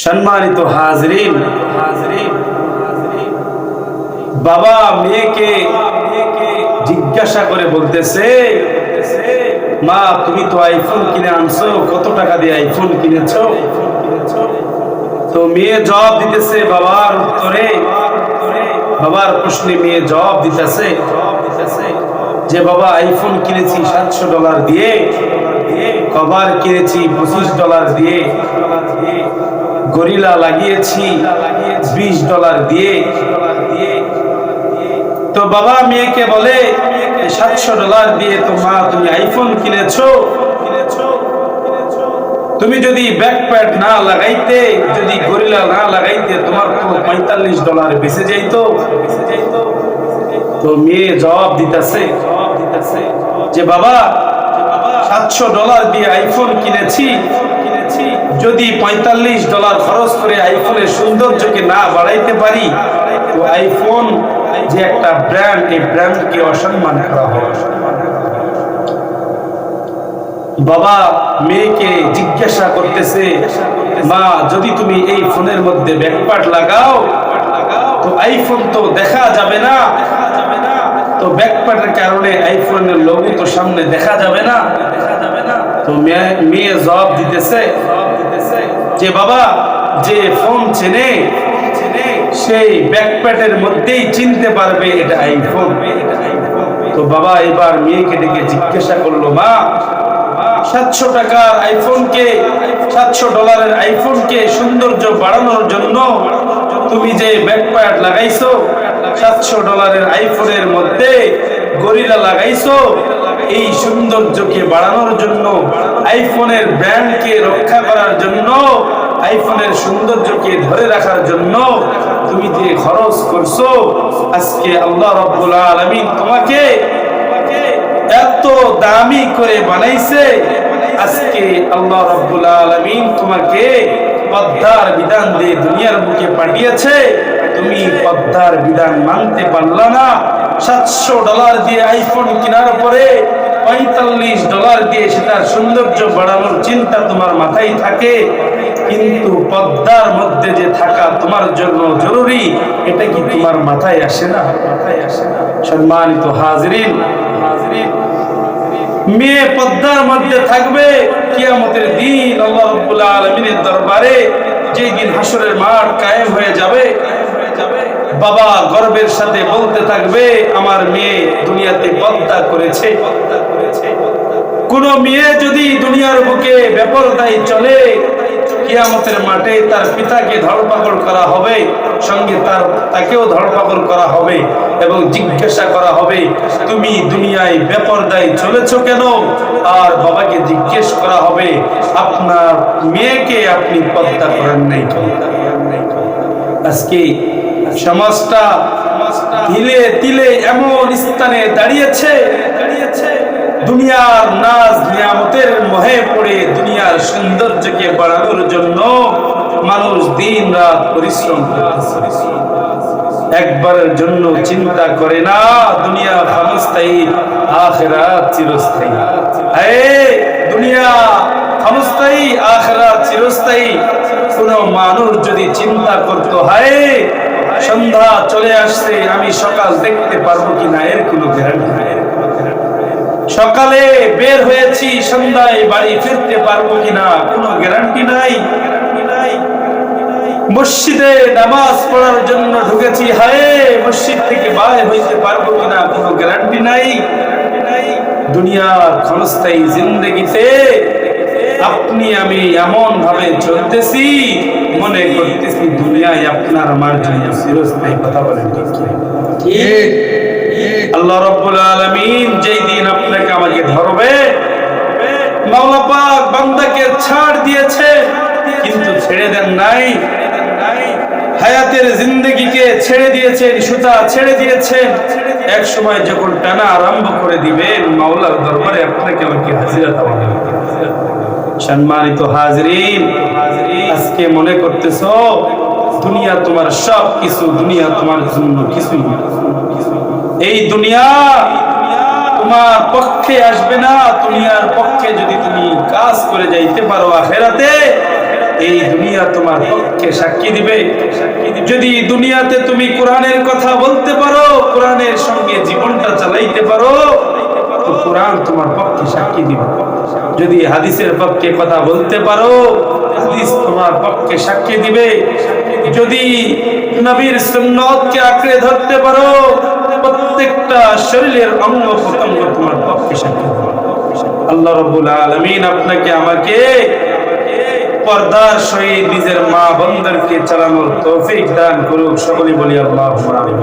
সম্মানিত হাজরিন, বাবা মেয়েকে জিজ্ঞাসা করে বলতেছে, মা তুমি তো আইফোন কিনে আনছো, কত টাকা দিয়ে আইফোন কিনেছো? তো মেয়ে জবাব দিতেছে বাবার উত্তরে, বাবার প্রশ্নে মেয়ে জবাব দিতেছে যে বাবা আইফোন কিনেছি $700 দিয়ে, কভার কিনেছি $25 দিয়ে, গরিলা লাগিয়েছি $20 দিয়ে। তো বাবা মেয়েকে বলে $700 দিয়ে তো মা তুমি আইফোন কিনেছো, তুমি যদি ব্যাকপ্যাড না লাগাইতে, যদি গরিলা না লাগাইতে তোমার তো $45 বেঁচে যাইতো। তো মেয়ে জবাব দিতেছে যে বাবা $700 দিয়ে আইফোন কিনেছি, যদি $45 খরচ করে আইফোনের সৌন্দর্যকে না বাড়াইতে পারি তো আইফোন যে একটা ব্র্যান্ড, এই ব্র্যান্ডকে অসম্মান করা হবে। বাবা মেয়েকে জিজ্ঞাসা করতেছে, মা যদি তুমি এই ফোনের মধ্যে ব্যাকপ্যাড লাগাও তো আইফোন তো দেখা যাবে না, তো ব্যাকপ্যাডের কারণে আইফোনের লোগো তো সামনে দেখা যাবে না। তো মেয়ে জবাব দিতেছে যে বাবা যে ফোন চেনে সেই ব্যাকপ্যাডের মধ্যেই চিনতে পারবে এটা আইফোন। তো বাবা এবার মেয়েকে ডেকে জিজ্ঞাসা করলো, মা $700 টাকার আইফোনকে, $700 আইফোনকে সৌন্দর্য বাড়ানোর জন্য তুমি যে ব্যাকপ্যাড লাগাইছো, $700 আইফোনের মধ্যে গরিলা লাগাইছো, এই সৌন্দর্যকে বাড়ানোর জন্য, আইফোনের ব্র্যান্ডকে রক্ষা করার জন্য, আইফোনের সৌন্দর্যকে ধরে রাখার জন্য তুমি যে খরচ করছো, আজকে আল্লাহ রাব্বুল আলামিন তোমাকে এত দামি করে বানাইছে, আজকে আল্লাহ রাব্বুল আলামিন তোমাকে পর্দার বিধান দিয়ে দুনিয়ার বুকে পাঠিয়েছে, তুমি পর্দার বিধান মানতে পারলা না। $700 দিয়ে আইফোন কেনার পরে $45 দিয়ে সেটার সৌন্দর্য বাড়ানোর চিন্তা তোমার মাথায় থাকে, কিন্তু পর্দার মধ্যে যে থাকা তোমার জন্য জরুরি, এটা কি তোমার মাথায় আসে না? সম্মানিত হাজরিন, মেয়ে পর্দার মধ্যে থাকবে কিয়ামতের দিন আল্লাহ রাব্বুল আলামিনের দরবারে, যেই দিন হাসরের মাঠ কায়েম হয়ে যাবে, বাবা গর্বের সাথে বলতে থাকবে আমার মেয়ে দুনিয়াতে পর্দা করেছে। কোন মেয়ে যদি দুনিয়ার বুকে বেপরদায় চলে, কিয়ামতের মাঠে তার পিতাকে ধরপাকড় করা হবে, সঙ্গে তাকেও ধরপাকড় করা হবে এবং জিজ্ঞাসা করা হবে তুমি দুনিয়ায় বেপরদায় চলেছো কেন, আর বাবাকে জিজ্ঞেস করা হবে আপনার মেয়েকে আপনি পর্দা করেন নাই কেন। আজকে সমাজটা তিলে তিলে এমন স্থানে দাঁড়িয়েছে, দুনিয়ার নাজ নিয়ামতের মোহে পড়ে দুনিয়ার সৌন্দর্যকে বাড়ানোর জন্য মানুষ দিন রাত পরিশ্রম করতেছে, একবারের জন্য চিন্তা করে না দুনিয়া ক্ষণস্থায়ী, আখিরাত চিরস্থায়ী। দুনিয়া ক্ষণস্থায়ী, আখিরাত চিরস্থায়ী। কোন মানুষ যদি চিন্তা করত হয় সন্ধ্যা চলে আসছে আমি সকাল দেখতে পারবো কিনা, এর কোনো গ্যারান্টি নাই। সকালে বের হয়েছি সন্ধ্যায় বাড়ি ফিরতে পারবো কিনা, কোনো গ্যারান্টি নাই। মসজিদে নামাজ পড়ার জন্য ঢুকেছি, হায় মসজিদ থেকে বাইরে হইতে পারবো কিনা, কোনো গ্যারান্টি নাই। দুনিয়ার ক্ষণস্থায়ী জিন্দেগিতে আপনি আমি এমন ভাবে চলতেছি, মনে করতেছি দুনিয়ায় আপনার আমার জন্য চিরস্থায়ী। কথা বলেন ঠিক? আল্লাহ রাব্বুল আলামিন যেই দিন আপনাকে আমাকে ধরবে, মাওলা পাক বান্দাকে ছাড় দিয়েছে কিন্তু ছেড়ে দেন নাই, হায়াতের জিন্দেগিকে ছেড়ে দিয়েছেন, সুতা ছেড়ে দিয়েছেন। এক সময় যখন টানা আরম্ভ করে দিবেন, মাওলার দরবারে আপনাকে আমাকে হাজিরা দেওয়া হবে। সম্মানিত হাজরিন, আজকে মনে করতেছো দুনিয়া তোমার সব কিছু, দুনিয়া তোমার জন্য কিছুই না। এই দুনিয়া তোমার পক্ষে আসবে না। দুনিয়ার পক্ষে যদি তুমি কাজ করে যাইতে পারো আখিরাতে, এই দুনিয়া তোমার পক্ষে সাক্ষী দিবে। যদি দুনিয়াতে তুমি কোরআনের কথা বলতে পারো, কোরআনের সঙ্গে জীবনটা চালাইতে পারো, তো কোরআন তোমার পক্ষে সাক্ষী দিবে। যদি হাদিসের পক্ষে কথা বলতে পারো, হাদিস তোমার পক্ষে সাক্ষী দিবে। যদি নবীর সুন্নতকে আঁকড়ে ধরতে পারো, প্রত্যেকটা শরীরের অঙ্গ প্রত্যঙ্গ তোমার পক্ষে সাক্ষী দিবে। আল্লাহ রাব্বুল আলামিন আপনাকে আমাকে পর্দার সহিত নিজের মা বোনদেরকে চালানোর তৌফিক দান করুক। সকলে বলি আল্লাহুম্মা আমিন।